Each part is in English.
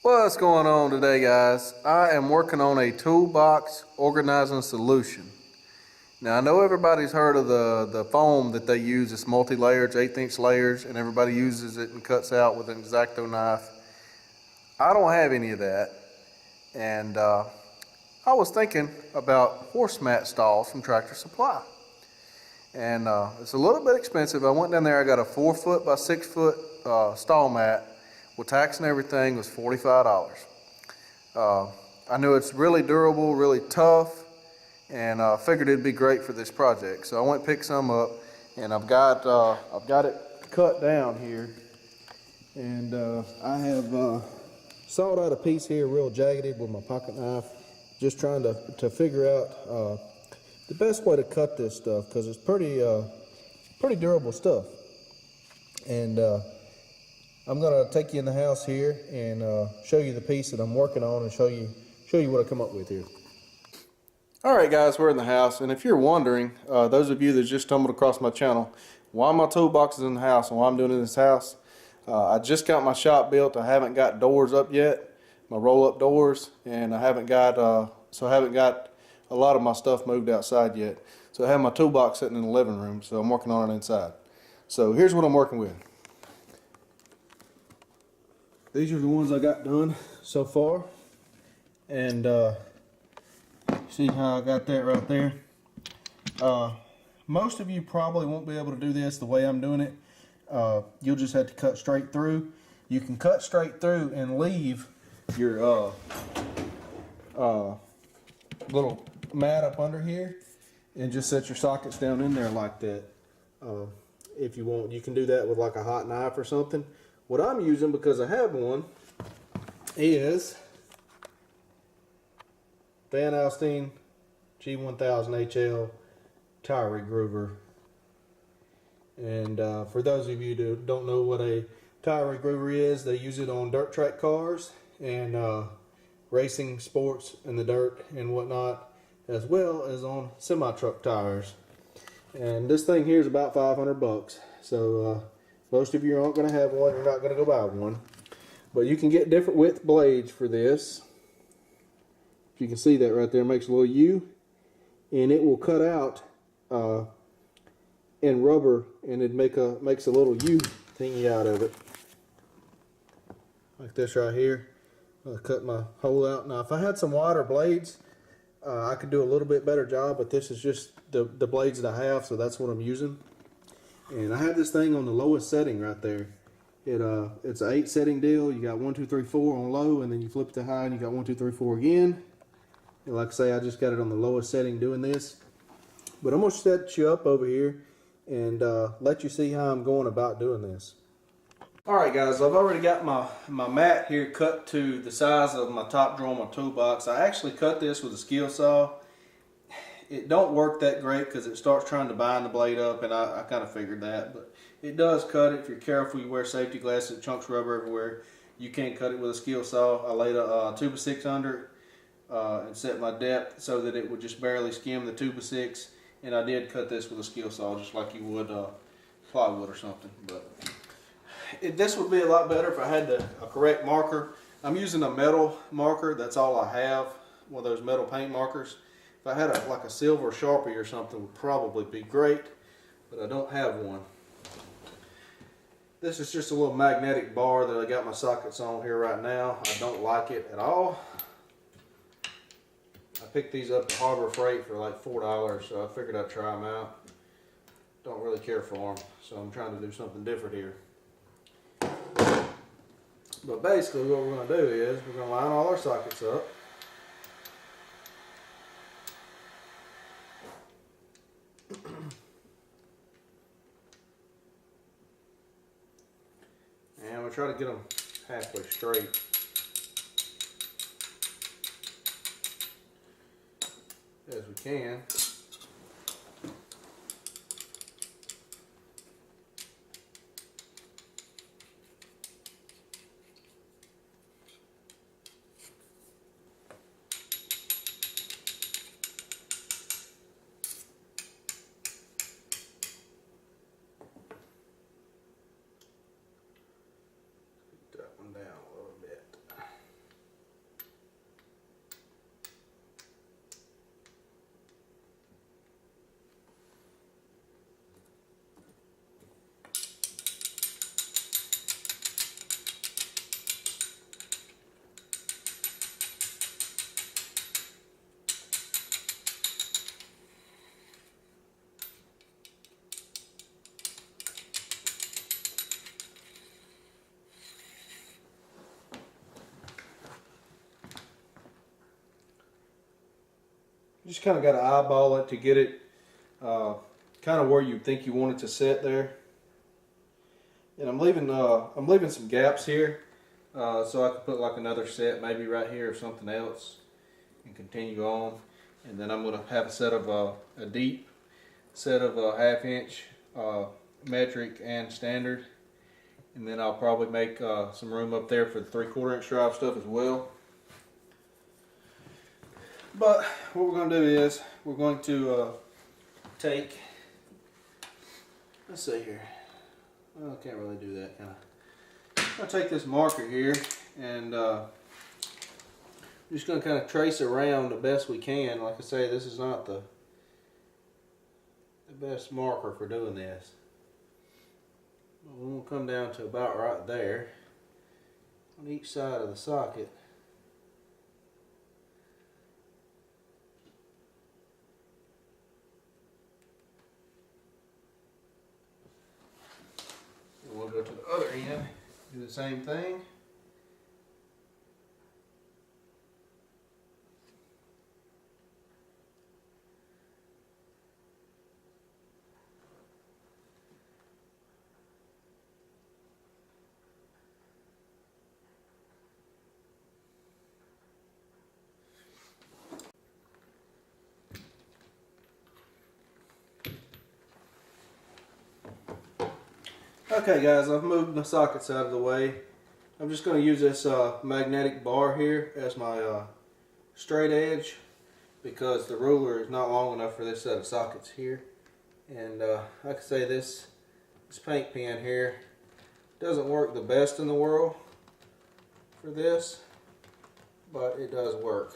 What's going on today, guys? I am working on a toolbox organizing solution. Now, I know everybody's heard of the foam that they use. It's multi-layered, 1/8" layers, and everybody uses it and cuts out with an X-Acto knife. I don't have any of that, and I was thinking about horse mat stalls from Tractor Supply. And it's a little bit expensive. I went down there, I got a 4 foot by 6 foot stall mat with tax and everything. Was $45. I knew it's really durable, really tough, and figured it'd be great for this project. So I went and picked some up, and I've got it cut down here, and I have sawed out a piece here real jagged with my pocket knife, just trying to figure out the best way to cut this stuff, because it's pretty durable stuff. And I'm gonna take you in the house here and show you the piece that I'm working on, and show you what I come up with here. All right, guys, we're in the house, and if you're wondering, those of you that just stumbled across my channel, why my toolbox is in the house and why I'm doing it in this house, I just got my shop built. I haven't got doors up yet, my roll-up doors, and I haven't got a lot of my stuff moved outside yet. So I have my toolbox sitting in the living room, so I'm working on it inside. So here's what I'm working with. These are the ones I got done so far, and see how I got that right there. Most of you probably won't be able to do this the way I'm doing it. You'll just have to cut straight through. You can cut straight through and leave your little mat up under here, and just set your sockets down in there like that. If you want, you can do that with like a hot knife or something. What I'm using, because I have one, is Van Alstyne G1000 HL tire regroover. And for those of you who don't know what a tire regroover is, they use it on dirt track cars and racing sports in the dirt and whatnot, as well as on semi-truck tires. And this thing here is about 500 bucks. So most of you aren't going to have one. You're not going to go buy one. But you can get different width blades for this. If you can see that right there, it makes a little U. And it will cut out in rubber, and it makes a little U thingy out of it. Like this right here. I'll cut my hole out. Now if I had some wider blades, I could do a little bit better job, but this is just the blades that I have, so that's what I'm using. And I have this thing on the lowest setting right there. It's an 8 setting deal. You got 1, 2, 3, 4 on low, and then you flip it to high, and you got 1, 2, 3, 4 again. And like I say, I just got it on the lowest setting doing this. But I'm gonna set you up over here and let you see how I'm going about doing this. Alright guys, I've already got my mat here cut to the size of my top drawer of my toolbox. I actually cut this with a skill saw. It don't work that great because it starts trying to bind the blade up, and I kind of figured that, but it does cut it. If you're careful, you wear safety glasses, it chunks rubber everywhere. You can cut it with a skill saw. I laid a 2x6 under it and set my depth so that it would just barely skim the 2x6, and I did cut this with a skill saw just like you would plywood or something. But this would be a lot better if I had a correct marker. I'm using a metal marker, that's all I have, one of those metal paint markers. If I had like a silver Sharpie or something, would probably be great, but I don't have one. This is just a little magnetic bar that I got my sockets on here right now. I don't like it at all. I picked these up at Harbor Freight for like $4, so I figured I'd try them out. Don't really care for them, so I'm trying to do something different here. But basically what we're going to do is we're going to line all our sockets up. And we'll try to get them halfway straight. As we can. That one down a little bit. You just kind of got to eyeball it to get it kind of where you think you want it to sit there. And I'm leaving some gaps here so I can put like another set maybe right here or something else and continue on. And then I'm going to have a set of a deep set of 1/2 inch metric and standard. And then I'll probably make some room up there for the 3/4 inch drive stuff as well. But what we're going to do is we're going to take, let's see here, well, I can't really do that kind of. I'll take this marker here and I'm just going to kind of trace around the best we can. Like I say, this is not the best marker for doing this. We'll come down to about right there on each side of the socket. And we'll go to the other end, do the same thing. Okay guys, I've moved the sockets out of the way. I'm just going to use this magnetic bar here as my straight edge because the ruler is not long enough for this set of sockets here. And like I say, this paint pen here doesn't work the best in the world for this, but it does work.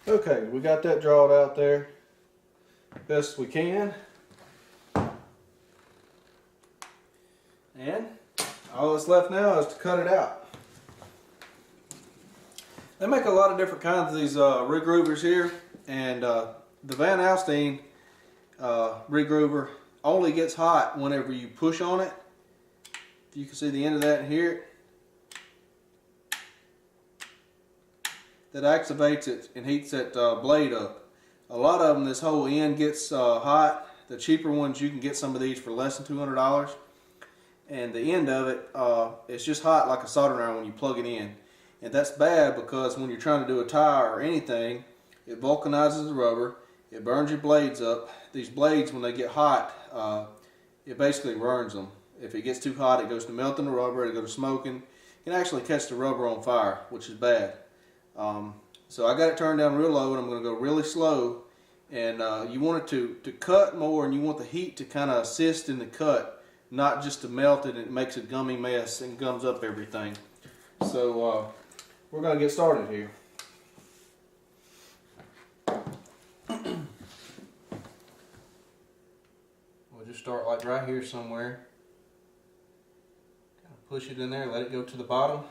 Okay, we got that drawn out there best we can. And all that's left now is to cut it out. They make a lot of different kinds of these rig groovers here, and the Van Alstyne rig groover only gets hot whenever you push on it. You can see the end of that and hear it. That activates it and heats that blade up. A lot of them, this whole end gets hot. The cheaper ones, you can get some of these for less than $200. And the end of it, it's just hot like a soldering iron when you plug it in. And that's bad because when you're trying to do a tire or anything, it vulcanizes the rubber, it burns your blades up. These blades, when they get hot, it basically burns them. If it gets too hot, it goes to melting the rubber, it goes to smoking. It can actually catch the rubber on fire, which is bad. So I got it turned down real low, and I'm going to go really slow. And you want it to cut more, and you want the heat to kind of assist in the cut, not just to melt it and it makes a gummy mess and gums up everything. So we're going to get started here. We'll just start like right here somewhere. Kind of push it in there, let it go to the bottom.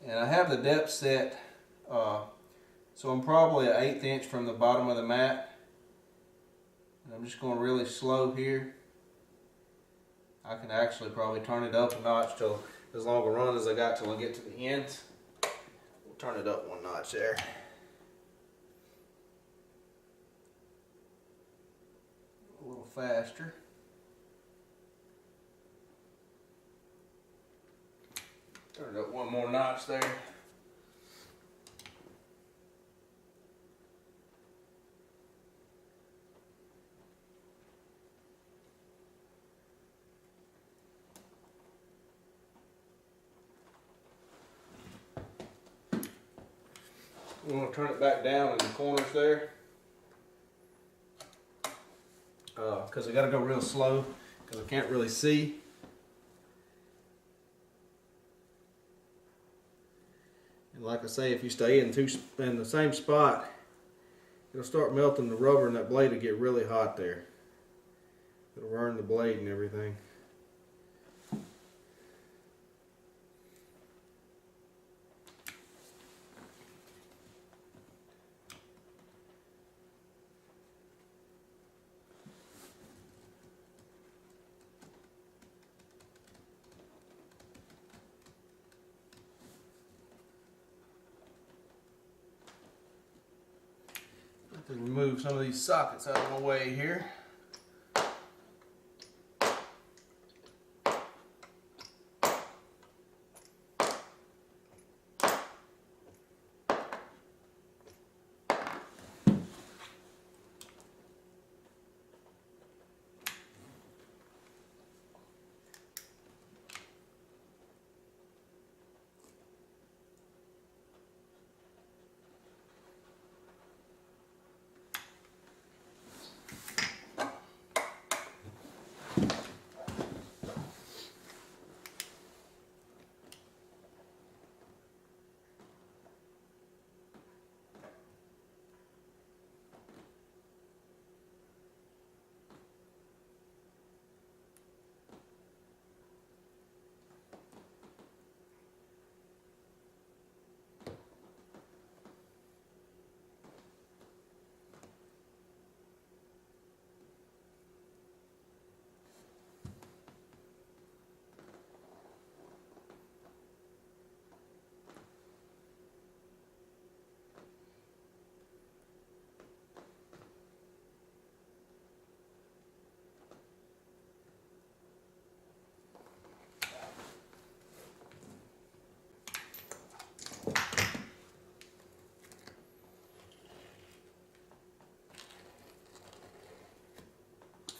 And I have the depth set, so I'm probably an 1/8 inch from the bottom of the mat. And I'm just going really slow here. I can actually probably turn it up a notch till as long a run as I got till I get to the ends. We'll turn it up 1 notch there. A little faster. Turn it up 1 more notch there. We want to turn it back down in the corners there. Because I got to go real slow because I can't really see. And like I say, if you stay in the same spot, it'll start melting the rubber and that blade will get really hot there. It'll burn the blade and everything. To remove some of these sockets out of my way here.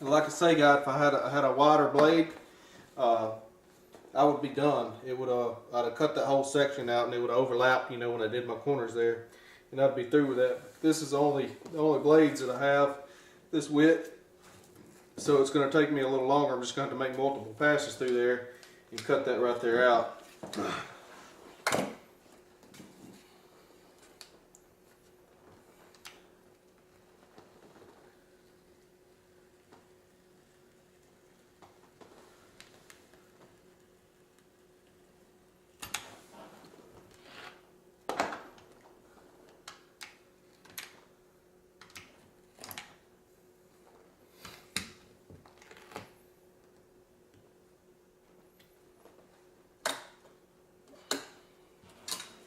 And like I say, guys, if I had a wider blade, I would be done. It would I'd have cut that whole section out and it would overlap, you know, when I did my corners there, and I'd be through with that. This is the only blades that I have this width, so it's going to take me a little longer. I'm just going to have to make multiple passes through there and cut that right there out.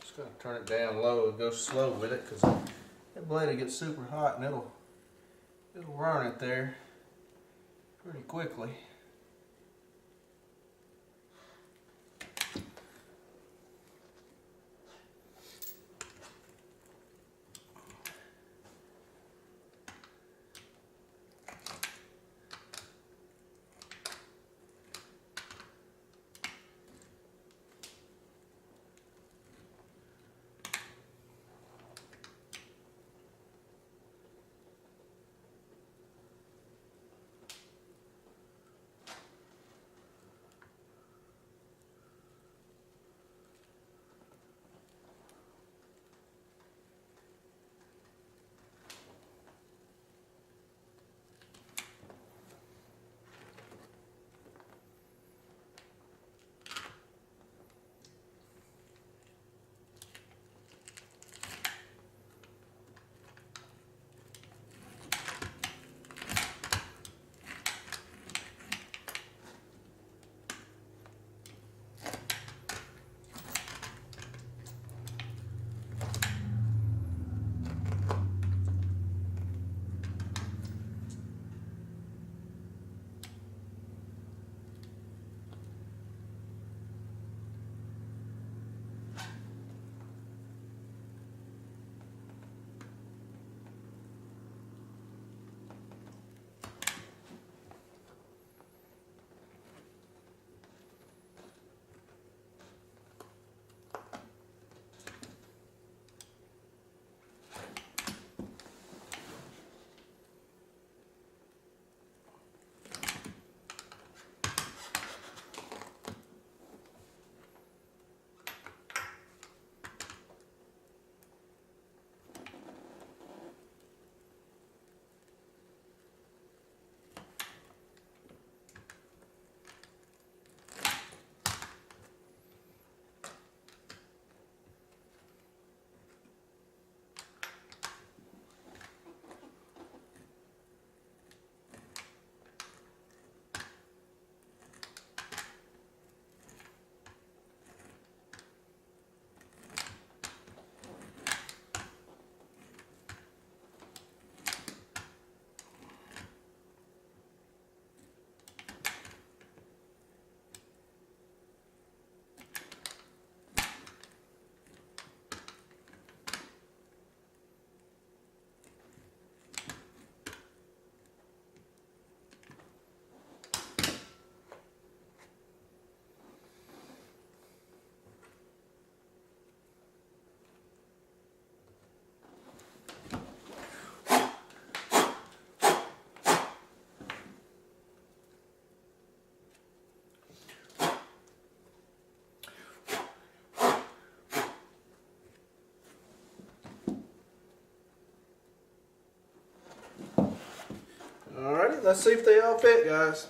Just going to turn it down low and go slow with it, because that blade will get super hot and it'll burn it there pretty quickly. Alrighty, let's see if they all fit, guys.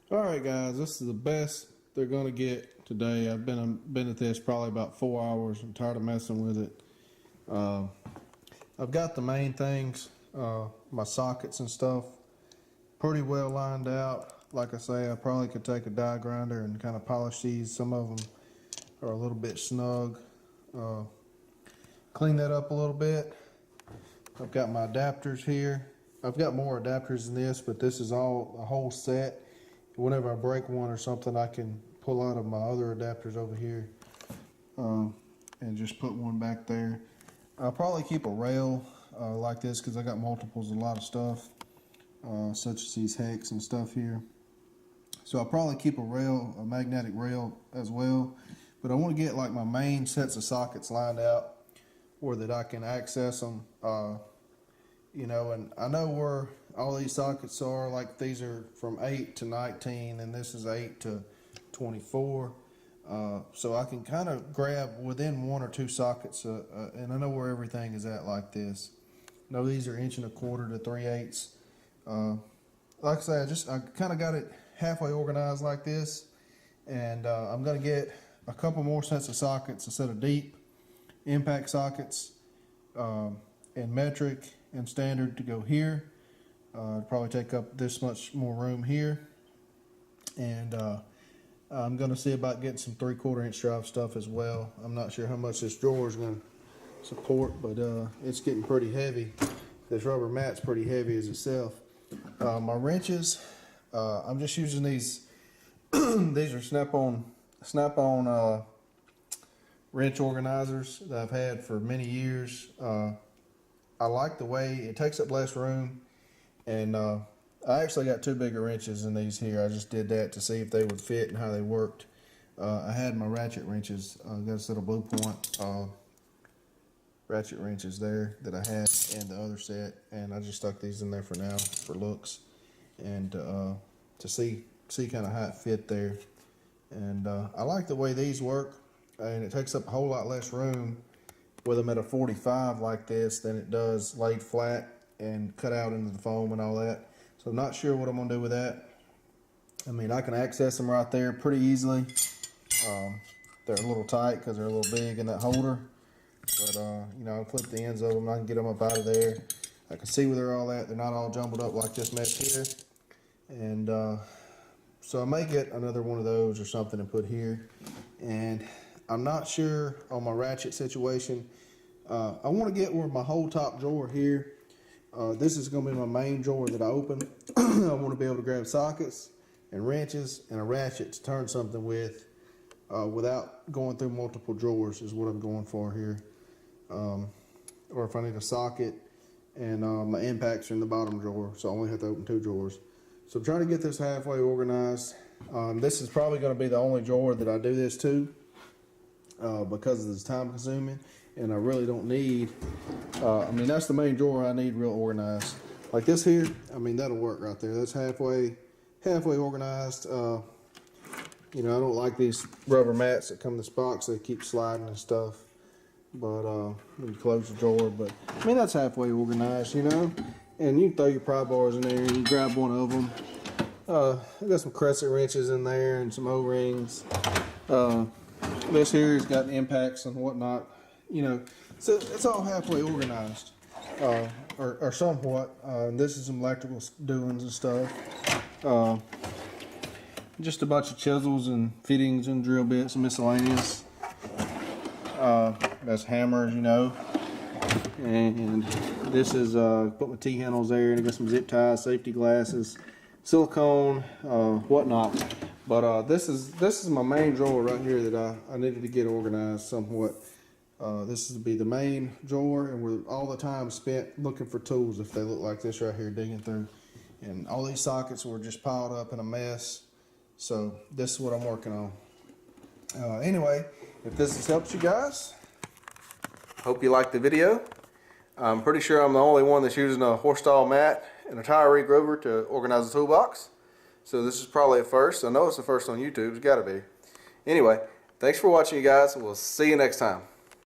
Alright guys, this is the best they're going to get today. I've been at this probably about 4 hours. I'm tired of messing with it. I've got the main things, my sockets and stuff, pretty well lined out. Like I say, I probably could take a die grinder and kind of polish these. Some of them are a little bit snug. Clean that up a little bit. I've got my adapters here. I've got more adapters than this, but this is all a whole set. Whenever I break one or something, I can pull out of my other adapters over here and just put one back there. I'll probably keep a rail like this because I got multiples of a lot of stuff, such as these hex and stuff here. So I'll probably keep a rail, a magnetic rail as well. But I want to get like my main sets of sockets lined out where that I can access them. You know, and I know where all these sockets are. Like these are from 8 to 19 and this is 8 to 24. So I can kind of grab within 1 or 2 sockets and I know where everything is at like this. I know these are 1 1/4 to 3/8. Like I say, I kind of got it halfway organized like this, and I'm going to get a couple more sets of sockets, a set of deep impact sockets and metric and standard to go here. Probably take up this much more room here, and I'm going to see about getting some 3/4 inch drive stuff as well. I'm not sure how much this drawer is going to support, but it's getting pretty heavy. This rubber mat's pretty heavy as itself. My wrenches, I'm just using these. These are Snap-on wrench organizers that I've had for many years. I like the way it takes up less room, and I actually got 2 bigger wrenches than these here. I just did that to see if they would fit and how they worked. I had my ratchet wrenches, got a set of Blue Point ratchet wrenches there that I had, and the other set, and I just stuck these in there for now for looks and to see kind of how it fit there. And I like the way these work, and it takes up a whole lot less room with them at a 45 like this than it does laid flat and cut out into the foam and all that. So I'm not sure what I'm gonna do with that. I mean, I can access them right there pretty easily. They're a little tight because they're a little big in that holder, but you know, I'll clip the ends of them. I can get them up out of there. I can see where they're all at. They're not all jumbled up like this mess here. And so I may get another one of those or something to put here. And I'm not sure on my ratchet situation. I want to get where my whole top drawer here. This is going to be my main drawer that I open. I want to be able to grab sockets and wrenches and a ratchet to turn something with without going through multiple drawers is what I'm going for here. Or if I need a socket, and my impacts are in the bottom drawer, so I only have to open 2 drawers. So I'm trying to get this halfway organized. This is probably going to be the only drawer that I do this to because it's time consuming, and I really don't need, I mean, that's the main drawer I need real organized. Like this here, I mean, that'll work right there. That's halfway organized. You know, I don't like these rubber mats that come in this box. They keep sliding and stuff. But when you close the drawer, but I mean, that's halfway organized, you know. And you can throw your pry bars in there and you grab one of them. I got some crescent wrenches in there and some O-rings. This here has got impacts and whatnot, you know. So it's all halfway organized, or somewhat. This is some electrical doings and stuff. Just a bunch of chisels and fittings and drill bits and miscellaneous. That's hammers, you know. and this is put my T-handles there, and I got some zip ties, safety glasses, silicone, whatnot. But this is my main drawer right here that I needed to get organized somewhat. This is to be the main drawer, and we're all the time spent looking for tools if they look like this right here, digging through. And all these sockets were just piled up in a mess. So this is what I'm working on. Anyway, if this has helped you guys, hope you liked the video. I'm pretty sure I'm the only one that's using a horse stall mat and a tire regrover to organize the toolbox. So this is probably a first. I know it's the first on YouTube. It's got to be. Anyway, thanks for watching, you guys. We'll see you next time.